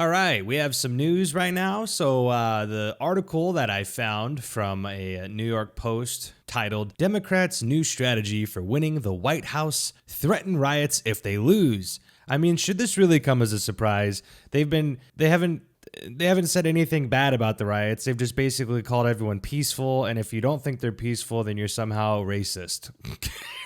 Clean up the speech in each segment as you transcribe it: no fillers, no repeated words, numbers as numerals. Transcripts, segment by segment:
All right, we have some news right now. So the article that I found from a New York Post titled "Democrats' New Strategy for Winning the White House: Threaten Riots If They Lose." I mean, should this really come as a surprise? They haven't said anything bad about the riots. They've just basically called everyone peaceful, and if you don't think they're peaceful, then you're somehow racist.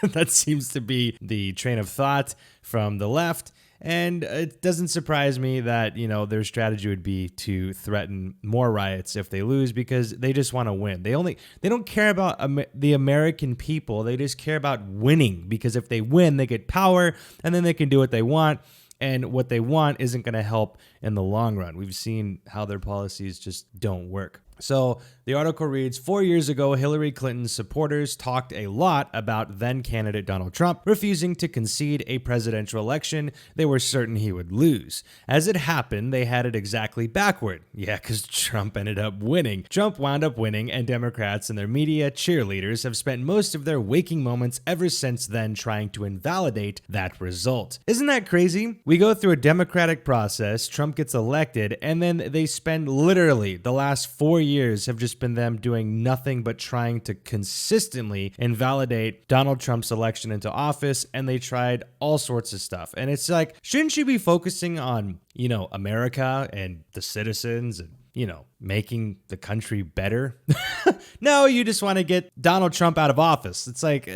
That seems to be the train of thought from the left. And it doesn't surprise me that, their strategy would be to threaten more riots if they lose, because they just want to win. They don't care about the American people. They just care about winning, because if they win, they get power, and then they can do what they want. And what they want isn't going to help in the long run. We've seen how their policies just don't work. So the article reads, 4 years ago, Hillary Clinton's supporters talked a lot about then candidate Donald Trump refusing to concede a presidential election they were certain he would lose. As it happened, they had it exactly backward. Yeah, because Trump ended up winning. Trump wound up winning, and Democrats and their media cheerleaders have spent most of their waking moments ever since then trying to invalidate that result. Isn't that crazy? We go through a democratic process, Trump gets elected, and then they spend literally the last 4 years have just been them doing nothing but trying to consistently invalidate Donald Trump's election into office, and they tried all sorts of stuff. And it's like, shouldn't you be focusing on, America and the citizens and, making the country better? No, you just want to get Donald Trump out of office. It's like,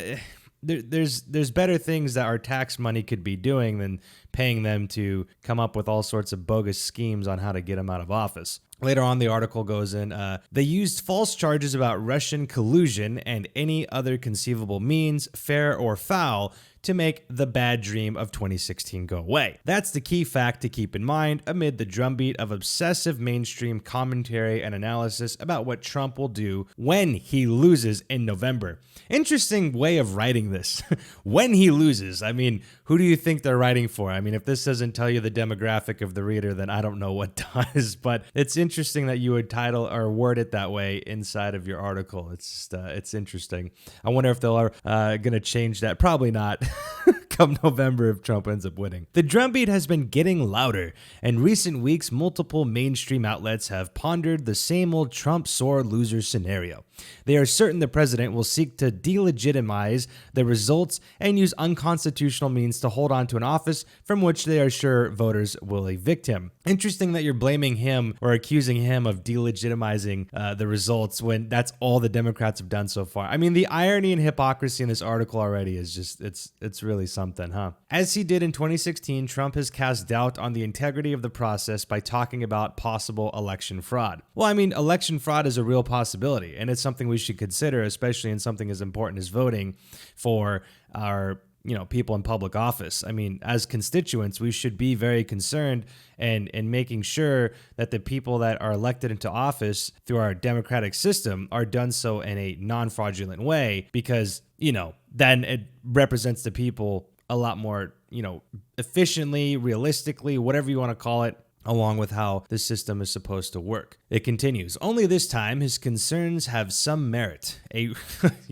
there's better things that our tax money could be doing than paying them to come up with all sorts of bogus schemes on how to get him out of office. Later on, the article goes in, they used false charges about Russian collusion and any other conceivable means, fair or foul, to make the bad dream of 2016 go away. That's the key fact to keep in mind amid the drumbeat of obsessive mainstream commentary and analysis about what Trump will do when he loses in November. Interesting way of writing this. When he loses. I mean, who do you think they're writing for? I mean, if this doesn't tell you the demographic of the reader, then I don't know what does. But it's interesting that you would title or word it that way inside of your article. It's just, it's interesting. I wonder if they're going to change that. Probably not. Come November if Trump ends up winning. The drumbeat has been getting louder. In recent weeks, multiple mainstream outlets have pondered the same old Trump sore loser scenario. They are certain the president will seek to delegitimize the results and use unconstitutional means to hold on to an office from which they are sure voters will evict him. Interesting that you're blaming him or accusing him of delegitimizing the results when that's all the Democrats have done so far. I mean, the irony and hypocrisy in this article already is just, it's really something, huh? As he did in 2016, Trump has cast doubt on the integrity of the process by talking about possible election fraud. Well, I mean, election fraud is a real possibility, and it's something we should consider, especially in something as important as voting for our people in public office. I mean, as constituents, we should be very concerned and making sure that the people that are elected into office through our democratic system are done so in a non-fraudulent way, because, then it represents the people a lot more, efficiently, realistically, whatever you want to call it, along with how the system is supposed to work. It continues, only this time his concerns have some merit.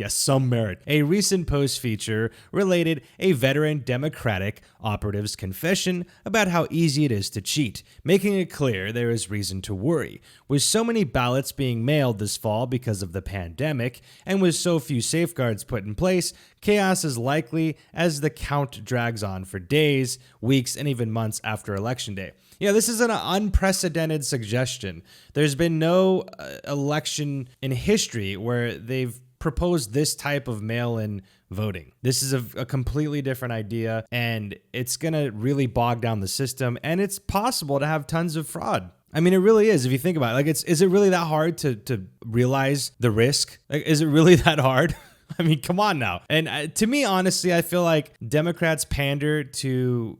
Some merit. A recent Post feature related a veteran Democratic operative's confession about how easy it is to cheat, making it clear there is reason to worry. With so many ballots being mailed this fall because of the pandemic, and with so few safeguards put in place, chaos is likely as the count drags on for days, weeks, and even months after Election Day. Yeah, this is an unprecedented suggestion. There's been no election in history where they've proposed this type of mail-in voting. This is a completely different idea, and it's going to really bog down the system, and it's possible to have tons of fraud. I mean, it really is. If you think about it, is it really that hard to realize the risk? Is it really that hard? I mean, come on now. And to me, honestly, I feel like Democrats pander to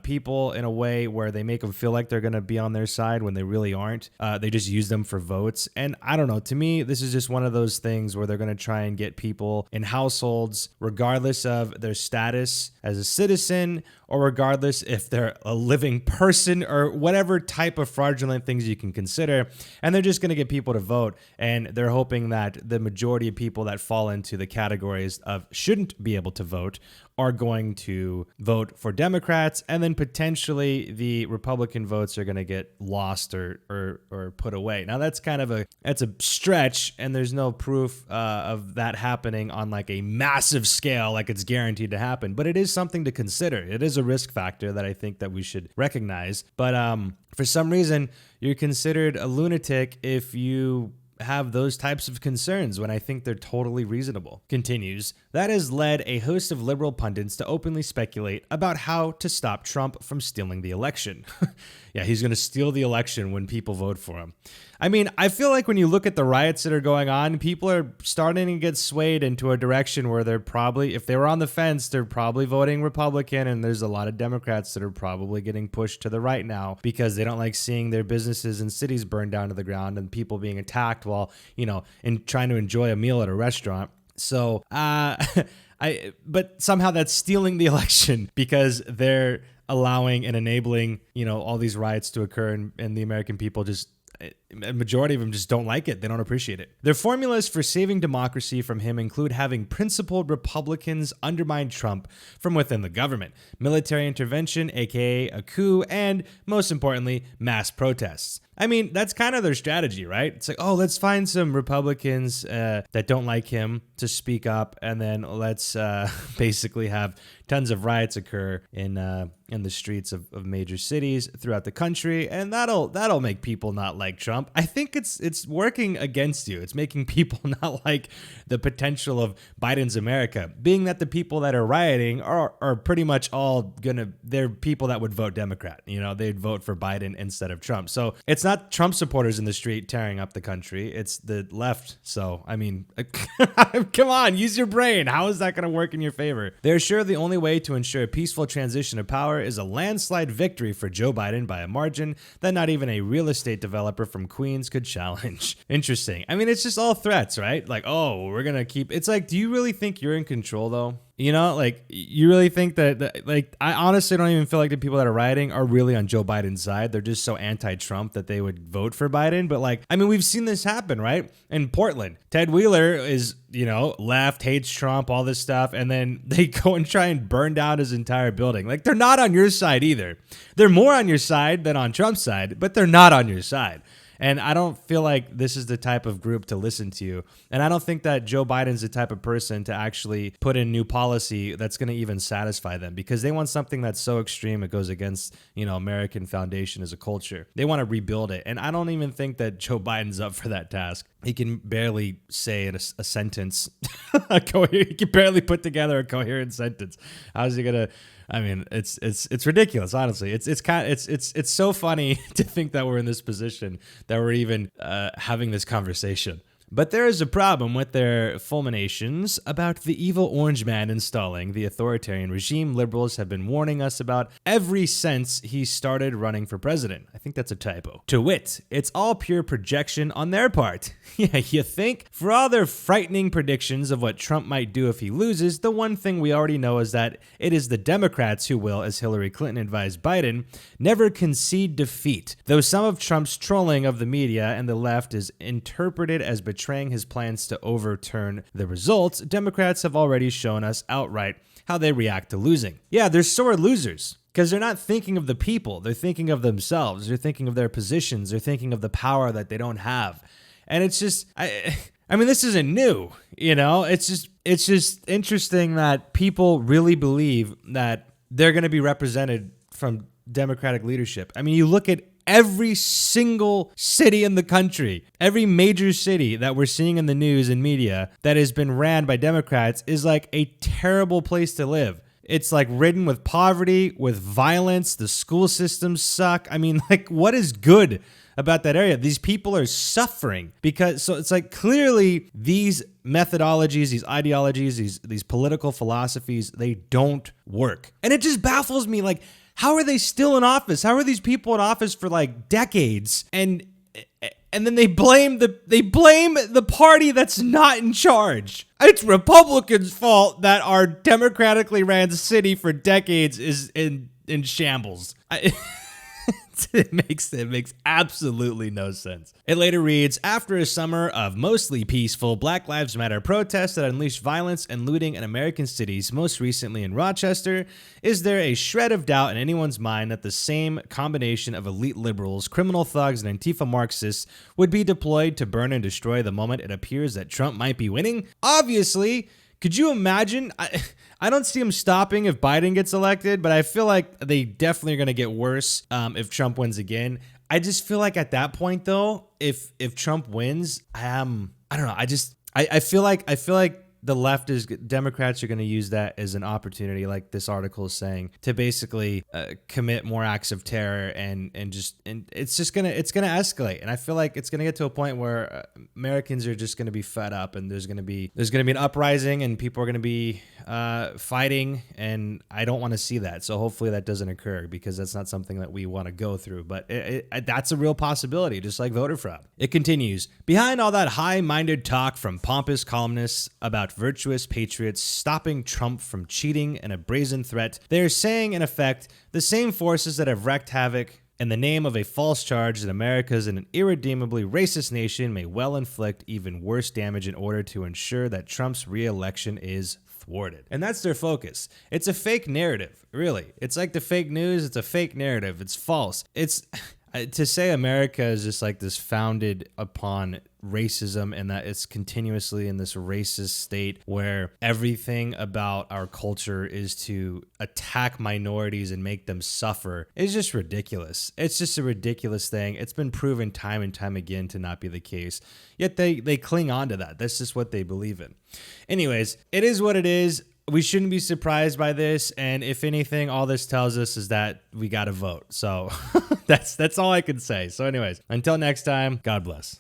people in a way where they make them feel like they're going to be on their side when they really aren't. They just use them for votes. And I don't know, to me, this is just one of those things where they're going to try and get people in households, regardless of their status as a citizen, or regardless if they're a living person, or whatever type of fraudulent things you can consider. And they're just going to get people to vote. And they're hoping that the majority of people that fall into the categories of shouldn't be able to vote are going to vote for Democrats, and then potentially the Republican votes are going to get lost or put away. Now that's a stretch, and there's no proof of that happening on like a massive scale, like it's guaranteed to happen. But it is something to consider. It is a risk factor that I think that we should recognize. But for some reason, you're considered a lunatic if you have those types of concerns, when I think they're totally reasonable. Continues, that has led a host of liberal pundits to openly speculate about how to stop Trump from stealing the election. Yeah, he's going to steal the election when people vote for him. I mean, I feel like when you look at the riots that are going on, people are starting to get swayed into a direction where they're probably, if they were on the fence, they're probably voting Republican, and there's a lot of Democrats that are probably getting pushed to the right now because they don't like seeing their businesses and cities burned down to the ground and people being attacked while, trying to enjoy a meal at a restaurant. So, but somehow that's stealing the election because they're allowing and enabling, all these riots to occur, and the American people just, a majority of them just don't like it. They don't appreciate it. Their formulas for saving democracy from him include having principled Republicans undermine Trump from within the government, military intervention, aka a coup, and most importantly, mass protests. I mean, that's kind of their strategy, right? It's like, oh, let's find some Republicans that don't like him to speak up, and then let's basically have tons of riots occur in the streets of major cities throughout the country, and that'll make people not like Trump. I think it's working against you. It's making people not like the potential of Biden's America, being that the people that are rioting are pretty much all they're people that would vote Democrat. They'd vote for Biden instead of Trump. So it's not Trump supporters in the street tearing up the country. It's the left. So, I mean, come on, use your brain. How is that going to work in your favor? They're sure the only way to ensure a peaceful transition of power is a landslide victory for Joe Biden by a margin that not even a real estate developer from Queens could challenge. Interesting. I mean, it's just all threats, right? Like, oh, we're going to keep... It's like, do you really think you're in control, though? You really think that I honestly don't even feel like the people that are rioting are really on Joe Biden's side. They're just so anti-Trump that they would vote for Biden. But we've seen this happen, right? In Portland, Ted Wheeler is, left, hates Trump, all this stuff. And then they go and try and burn down his entire building. Like, they're not on your side either. They're more on your side than on Trump's side, but they're not on your side. And I don't feel like this is the type of group to listen to. And I don't think that Joe Biden's the type of person to actually put in new policy that's going to even satisfy them, because they want something that's so extreme it goes against, American foundation as a culture. They want to rebuild it. And I don't even think that Joe Biden's up for that task. He can barely say in a sentence, he can barely put together a coherent sentence. How's he going to... I mean, it's ridiculous, honestly. It's so funny to think that we're in this position, that we're even having this conversation. But there is a problem with their fulminations about the evil orange man installing the authoritarian regime liberals have been warning us about ever since he started running for president. I think that's a typo. To wit, it's all pure projection on their part. Yeah, you think? For all their frightening predictions of what Trump might do if he loses, the one thing we already know is that it is the Democrats who will, as Hillary Clinton advised Biden, never concede defeat. Though some of Trump's trolling of the media and the left is interpreted as betraying his plans to overturn the results, Democrats have already shown us outright how they react to losing. Yeah, they're sore losers. Because they're not thinking of the people. They're thinking of themselves. They're thinking of their positions. They're thinking of the power that they don't have. And it's just, I mean, this isn't new, It's just interesting that people really believe that they're going to be represented from Democratic leadership. I mean, you look at every single city in the country, every major city that we're seeing in the news and media that has been ran by Democrats is like a terrible place to live. It's like ridden with poverty, with violence. The school systems suck. I mean, what is good about that area? These people are suffering so it's like clearly these methodologies, these ideologies, these political philosophies, they don't work. And it just baffles me. How are they still in office? How are these people in office for decades? And then they blame the party that's not in charge. It's Republicans' fault that our democratically ran city for decades is in shambles. It makes absolutely no sense. It later reads, after a summer of mostly peaceful Black Lives Matter protests that unleashed violence and looting in American cities, most recently in Rochester, is there a shred of doubt in anyone's mind that the same combination of elite liberals, criminal thugs, and Antifa Marxists would be deployed to burn and destroy the moment it appears that Trump might be winning? Obviously. Could you imagine? I don't see him stopping if Biden gets elected, but I feel like they definitely are going to get worse if Trump wins again. I just feel like at that point, though, if Trump wins, I don't know. I feel like the Democrats are going to use that as an opportunity, like this article is saying, to basically commit more acts of terror and it's going to escalate. And I feel like it's going to get to a point where Americans are just going to be fed up, and there's going to be an uprising, and people are going to be fighting, and I don't want to see that. So hopefully that doesn't occur, because that's not something that we want to go through. But that's a real possibility, just like voter fraud. It continues. Behind all that high-minded talk from pompous columnists about virtuous patriots stopping Trump from cheating and a brazen threat, they are saying, in effect, the same forces that have wreaked havoc in the name of a false charge that America is an irredeemably racist nation may well inflict even worse damage in order to ensure that Trump's re-election is thwarted. And that's their focus. It's a fake narrative, really. It's like the fake news. It's a fake narrative. It's false. It's to say America is just like this founded upon racism, and that it's continuously in this racist state where everything about our culture is to attack minorities and make them suffer, is just ridiculous. It's just a ridiculous thing. It's been proven time and time again to not be the case, yet they cling on to that. That's just what they believe in. Anyways, it is what it is. We shouldn't be surprised by this, and if anything, all this tells us is that we got to vote. So that's all I can say. So anyways, until next time, God bless.